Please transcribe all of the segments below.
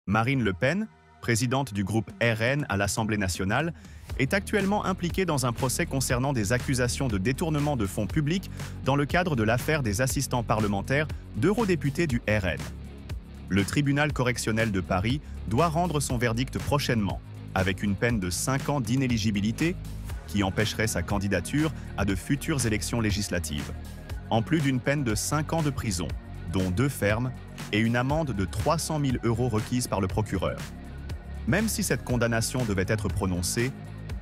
Marine Le Pen, présidente du groupe RN à l'Assemblée nationale, est actuellement impliquée dans un procès concernant des accusations de détournement de fonds publics dans le cadre de l'affaire des assistants parlementaires d'eurodéputés du RN. Le tribunal correctionnel de Paris doit rendre son verdict prochainement, avec une peine de 5 ans d'inéligibilité qui empêcherait sa candidature à de futures élections législatives, en plus d'une peine de 5 ans de prison, dont 2 fermes, et une amende de 300 000 € requise par le procureur. Même si cette condamnation devait être prononcée,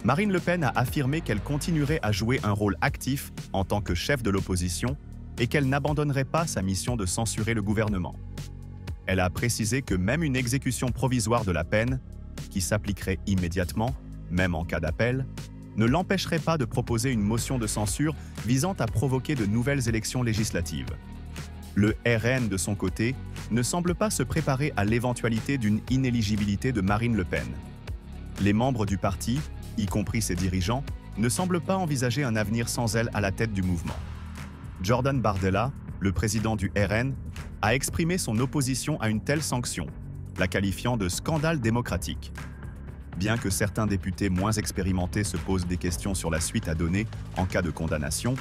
Marine Le Pen a affirmé qu'elle continuerait à jouer un rôle actif en tant que chef de l'opposition et qu'elle n'abandonnerait pas sa mission de censurer le gouvernement. Elle a précisé que même une exécution provisoire de la peine, qui s'appliquerait immédiatement, même en cas d'appel, ne l'empêcherait pas de proposer une motion de censure visant à provoquer de nouvelles élections législatives. Le RN, de son côté, ne semble pas se préparer à l'éventualité d'une inéligibilité de Marine Le Pen. Les membres du parti, y compris ses dirigeants, ne semblent pas envisager un avenir sans elle à la tête du mouvement. Jordan Bardella, le président du RN, a exprimé son opposition à une telle sanction, la qualifiant de scandale démocratique. Bien que certains députés moins expérimentés se posent des questions sur la suite à donner en cas de condamnation,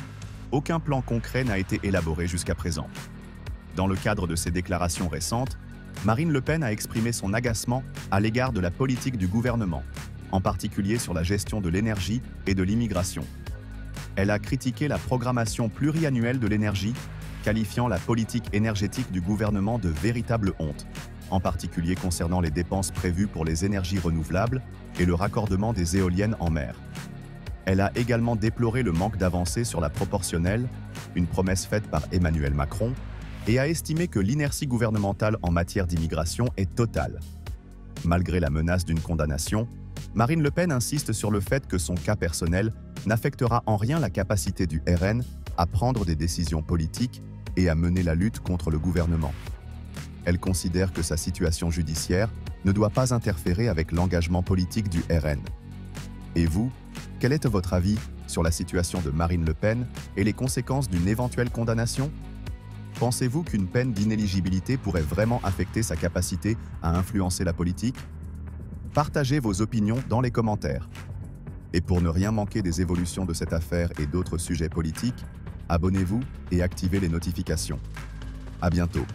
aucun plan concret n'a été élaboré jusqu'à présent. Dans le cadre de ses déclarations récentes, Marine Le Pen a exprimé son agacement à l'égard de la politique du gouvernement, en particulier sur la gestion de l'énergie et de l'immigration. Elle a critiqué la programmation pluriannuelle de l'énergie, qualifiant la politique énergétique du gouvernement de véritable honte, en particulier concernant les dépenses prévues pour les énergies renouvelables et le raccordement des éoliennes en mer. Elle a également déploré le manque d'avancée sur la proportionnelle, une promesse faite par Emmanuel Macron, et a estimé que l'inertie gouvernementale en matière d'immigration est totale. Malgré la menace d'une condamnation, Marine Le Pen insiste sur le fait que son cas personnel n'affectera en rien la capacité du RN à prendre des décisions politiques et à mener la lutte contre le gouvernement. Elle considère que sa situation judiciaire ne doit pas interférer avec l'engagement politique du RN. Et vous, quel est votre avis sur la situation de Marine Le Pen et les conséquences d'une éventuelle condamnation ? Pensez-vous qu'une peine d'inéligibilité pourrait vraiment affecter sa capacité à influencer la politique ? Partagez vos opinions dans les commentaires. Et pour ne rien manquer des évolutions de cette affaire et d'autres sujets politiques, abonnez-vous et activez les notifications. À bientôt.